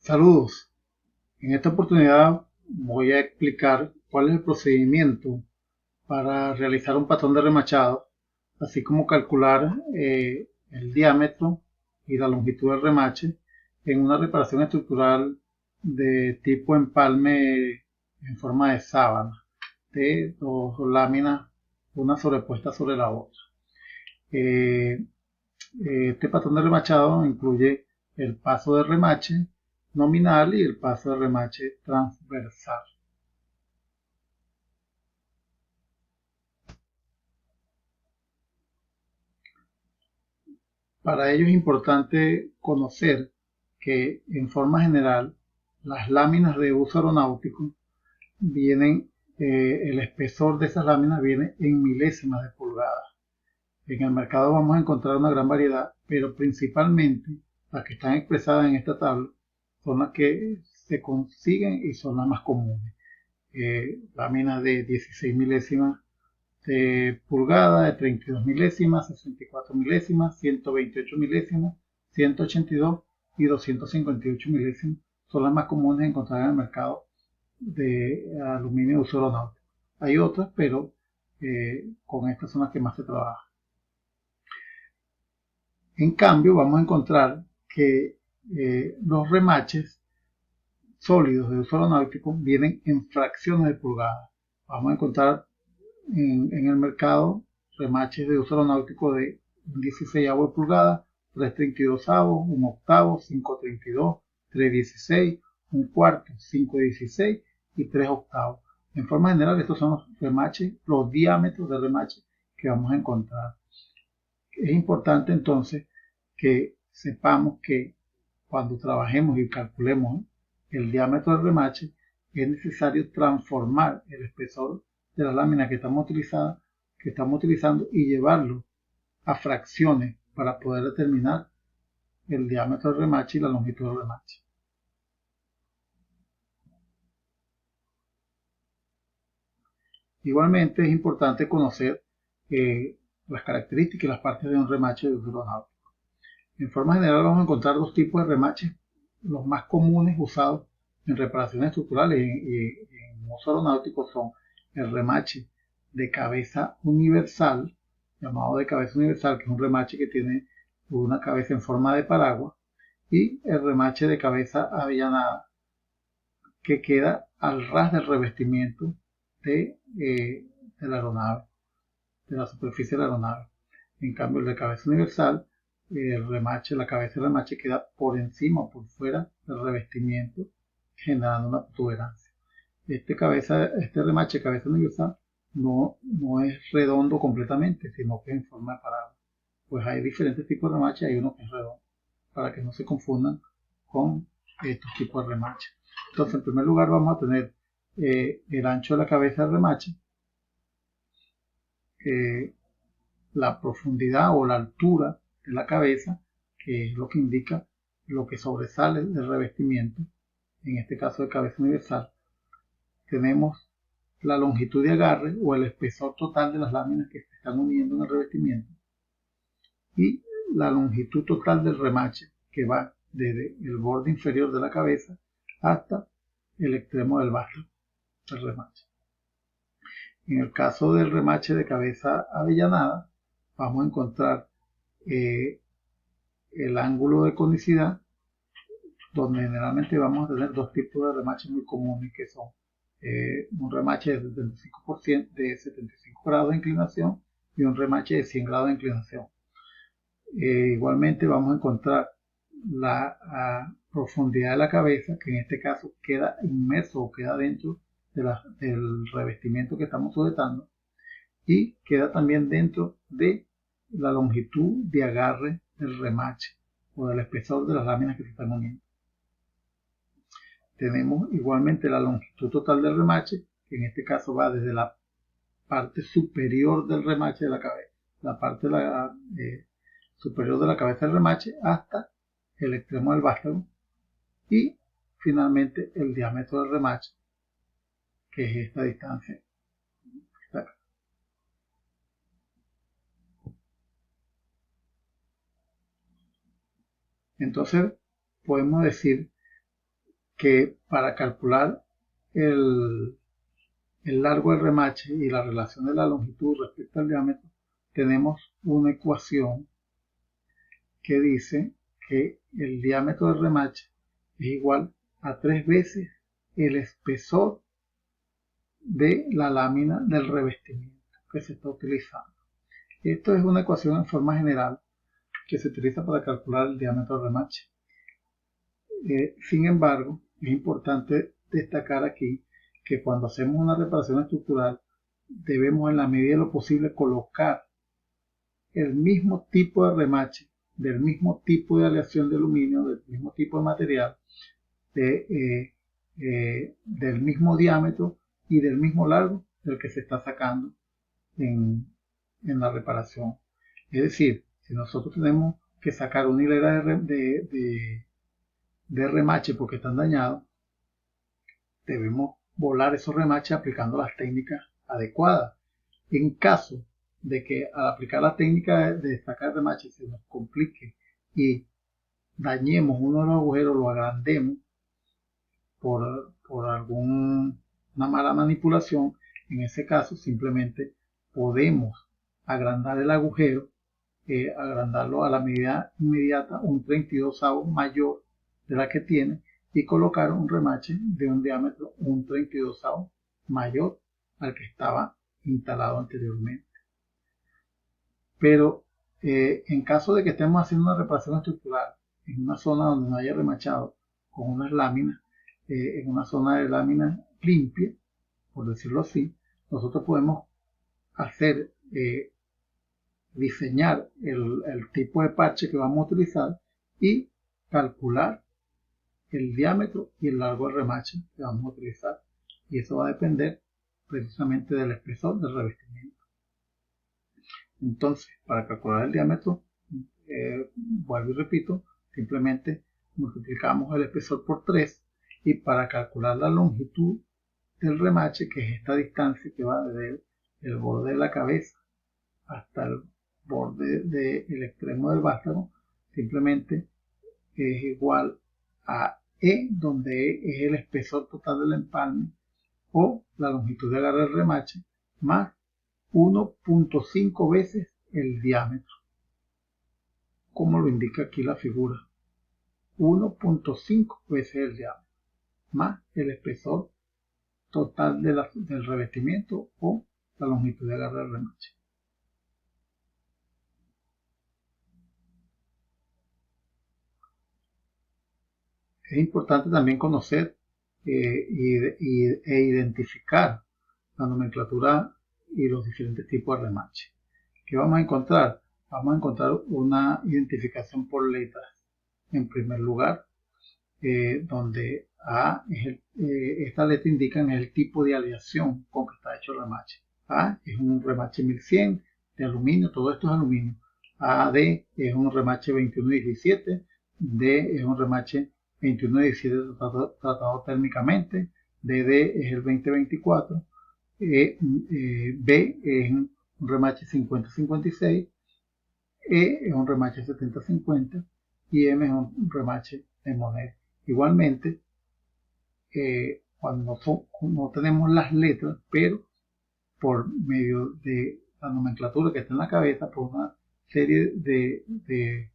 Saludos. En esta oportunidad voy a explicar cuál es el procedimiento para realizar un patrón de remachado, así como calcular el diámetro y la longitud del remache en una reparación estructural de tipo empalme en forma de sábana, de dos láminas, una sobrepuesta sobre la otra. Eh, Este patrón de remachado incluye el paso de remache nominal y el paso de remache transversal. Para ello es importante conocer que en forma general las láminas de uso aeronáutico vienen, el espesor de esas láminas viene en milésimas de pulgada. En el mercado vamos a encontrar una gran variedad, pero principalmente las que están expresadas en esta tabla son las que se consiguen y son las más comunes. Láminas de 16 milésimas de pulgada, de 32 milésimas, 64 milésimas, 128 milésimas, 182 y 258 milésimas son las más comunes de encontrar en el mercado de aluminio de uso aeronáutico. Hay otras, pero con estas son las que más se trabajan. En cambio, vamos a encontrar que los remaches sólidos de uso aeronáutico vienen en fracciones de pulgadas. Vamos a encontrar en el mercado remaches de uso aeronáutico de 16 de pulgada, 332 avos, 1 octavo, 532, 316, un cuarto, 516 y 3 octavos. En forma general, estos son los remaches, los diámetros de remache que vamos a encontrar. Es importante entonces que sepamos que cuando trabajemos y calculemos el diámetro del remache, es necesario transformar el espesor de la lámina que estamos utilizando y llevarlo a fracciones para poder determinar el diámetro del remache y la longitud del remache. Igualmente es importante conocer las características y las partes de un remache de uso aeronáutico. En forma general vamos a encontrar dos tipos de remaches, los más comunes usados en reparaciones estructurales y en uso aeronáutico son el remache de cabeza universal, llamado de cabeza universal, que es un remache que tiene una cabeza en forma de paraguas, y el remache de cabeza avellanada, que queda al ras del revestimiento de la aeronave, de la superficie de la aeronave. En cambio, el de cabeza universal, el remache, la cabeza del remache queda por encima o por fuera del revestimiento, generando una protuberancia. Este remache cabeza universal no es redondo completamente, sino que es en forma de parábola. Pues hay diferentes tipos de remache, hay uno que es redondo, para que no se confundan con estos tipos de remache. Entonces, en primer lugar vamos a tener el ancho de la cabeza del remache, la profundidad o la altura de la cabeza, que es lo que indica lo que sobresale del revestimiento, en este caso de cabeza universal. Tenemos la longitud de agarre o el espesor total de las láminas que se están uniendo en el revestimiento y la longitud total del remache, que va desde el borde inferior de la cabeza hasta el extremo del vástago del remache. En el caso del remache de cabeza avellanada, vamos a encontrar el ángulo de conicidad, donde generalmente vamos a tener dos tipos de remaches muy comunes, que son un remache de 75%, de 75 grados de inclinación y un remache de 100 grados de inclinación. Igualmente vamos a encontrar la profundidad de la cabeza, que en este caso queda inmerso o queda dentro del revestimiento que estamos sujetando, y queda también dentro de la longitud de agarre del remache o del espesor de las láminas que se están uniendo. Tenemos igualmente la longitud total del remache, que en este caso va desde la parte superior del remache de la cabeza, la parte superior de la cabeza del remache hasta el extremo del vástago, y finalmente el diámetro del remache, que es esta distancia. Entonces podemos decir que para calcular el largo del remache y la relación de la longitud respecto al diámetro, tenemos una ecuación que dice que el diámetro del remache es igual a 3 veces el espesor de la lámina del revestimiento que se está utilizando. Esto es una ecuación en forma general que se utiliza para calcular el diámetro del remache. Sin embargo, es importante destacar aquí que cuando hacemos una reparación estructural debemos en la medida de lo posible colocar el mismo tipo de remache, del mismo tipo de aleación de aluminio, del mismo tipo de material, del mismo diámetro y del mismo largo del que se está sacando en la reparación. Es decir, si nosotros tenemos que sacar una hilera de remache porque están dañados, debemos volar esos remaches aplicando las técnicas adecuadas. En caso de que al aplicar la técnica de sacar remache se nos complique y dañemos uno de los agujeros, lo agrandemos por alguna mala manipulación, en ese caso simplemente podemos agrandar el agujero, agrandarlo a la medida inmediata, un 32avo mayor de la que tiene, y colocar un remache de un diámetro un 32avo mayor al que estaba instalado anteriormente. Pero en caso de que estemos haciendo una reparación estructural en una zona donde no haya remachado con unas láminas, en una zona de láminas limpia, por decirlo así, nosotros podemos hacer, diseñar el tipo de parche que vamos a utilizar y calcular el diámetro y el largo del remache que vamos a utilizar. Y eso va a depender precisamente del espesor del revestimiento. Entonces, para calcular el diámetro, vuelvo y repito, simplemente multiplicamos el espesor por 3, y para calcular la longitud del remache, que es esta distancia que va desde el borde de la cabeza hasta el borde del extremo del vástago, simplemente es igual a E, donde E es el espesor total del empalme o la longitud de agarre del remache, más 1.5 veces el diámetro, como lo indica aquí la figura. 1.5 veces el diámetro más el espesor total del revestimiento o la longitud de agarre del remache. Es importante también conocer e identificar la nomenclatura y los diferentes tipos de remache. ¿Qué vamos a encontrar? Vamos a encontrar una identificación por letras. En primer lugar, donde A es esta letra indica el tipo de aleación con que está hecho el remache. A es un remache 1100 de aluminio, todo esto es aluminio. AD es un remache 2117, D es un remache 2117 tratado térmicamente, DD es el 2024, B es un remache 5056, E es un remache 7050 y M es un remache de moneda. Igualmente, cuando no tenemos las letras, pero por medio de la nomenclatura que está en la cabeza, por una serie de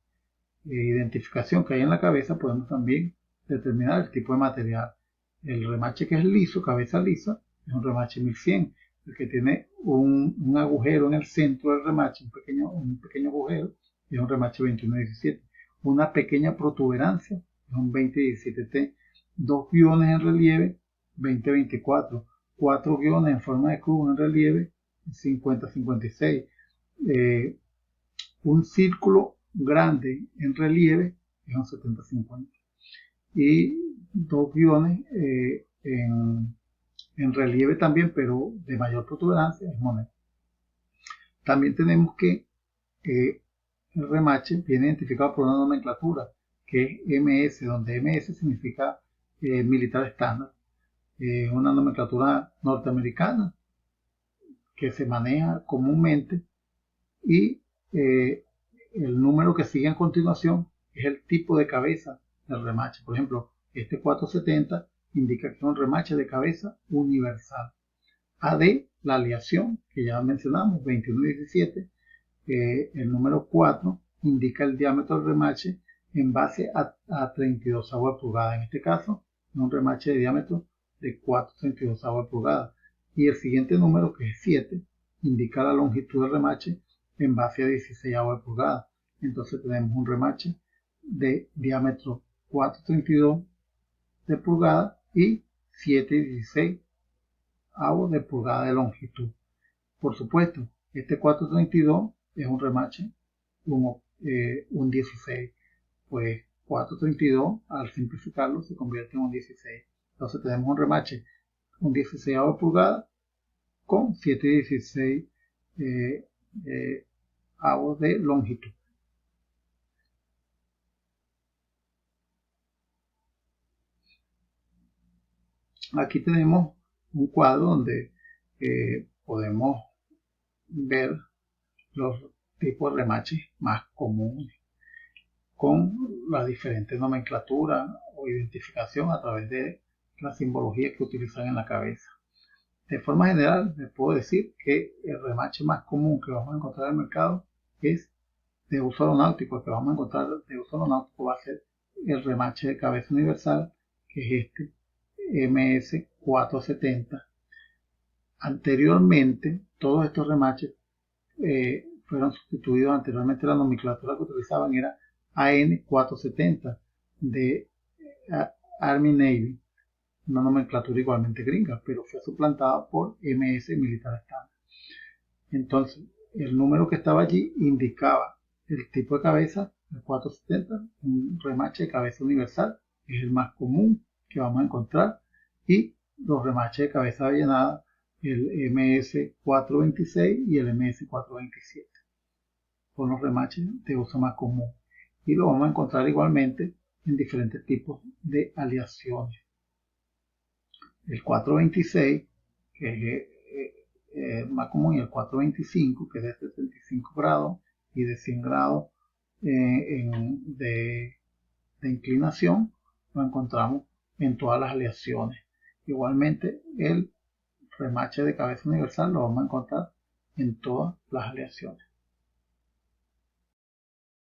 identificación que hay en la cabeza, podemos también determinar el tipo de material. El remache que es liso, cabeza lisa, es un remache 1100. El que tiene un agujero en el centro del remache, un pequeño agujero, es un remache 2117. Una pequeña protuberancia es un 2017T. Dos guiones en relieve, 2024. Cuatro guiones en forma de cruz en relieve, 5056. Un círculo grande en relieve es un 7050. Y dos guiones en relieve también, pero de mayor protuberancia, es moneda. También tenemos que el remache viene identificado por una nomenclatura que es MS, donde MS significa militar estándar. Una nomenclatura norteamericana que se maneja comúnmente, y el número que sigue a continuación es el tipo de cabeza del remache. Por ejemplo, Este 470 indica que es un remache de cabeza universal. AD, la aleación que ya mencionamos, 21 y 17, el número 4 indica el diámetro del remache en base a 32 pulgadas. En este caso, un remache de diámetro de 4,32 pulgadas. Y el siguiente número, que es 7, indica la longitud del remache en base a 16 pulgadas. Entonces tenemos un remache de diámetro 4,32 de pulgada y 7,16 de pulgada de longitud. Por supuesto, este 4,32 es un remache, un 16, pues 4,32 al simplificarlo se convierte en un 16. Entonces tenemos un remache, un 16 pulgada con 7,16 avos de longitud. Aquí tenemos un cuadro donde podemos ver los tipos de remaches más comunes con la diferente nomenclatura o identificación a través de la simbología que utilizan en la cabeza. De forma general, les puedo decir que el remache más común que vamos a encontrar en el mercado es de uso aeronáutico. El que vamos a encontrar de uso aeronáutico va a ser el remache de cabeza universal, que es este MS470. Anteriormente, todos estos remaches fueron sustituidos. Anteriormente la nomenclatura que utilizaban era AN470 de Army Navy, una nomenclatura igualmente gringa, pero fue suplantada por MS Militar Standard. Entonces, el número que estaba allí indicaba el tipo de cabeza, el 470, un remache de cabeza universal, es el más común que vamos a encontrar, y los remaches de cabeza avellanada, el MS426 y el MS427, son los remaches de uso más común, y lo vamos a encontrar igualmente en diferentes tipos de aleaciones. El 426, que es más común, y el 425, que es de 75 grados y de 100 grados de inclinación, lo encontramos en todas las aleaciones. Igualmente, el remache de cabeza universal lo vamos a encontrar en todas las aleaciones.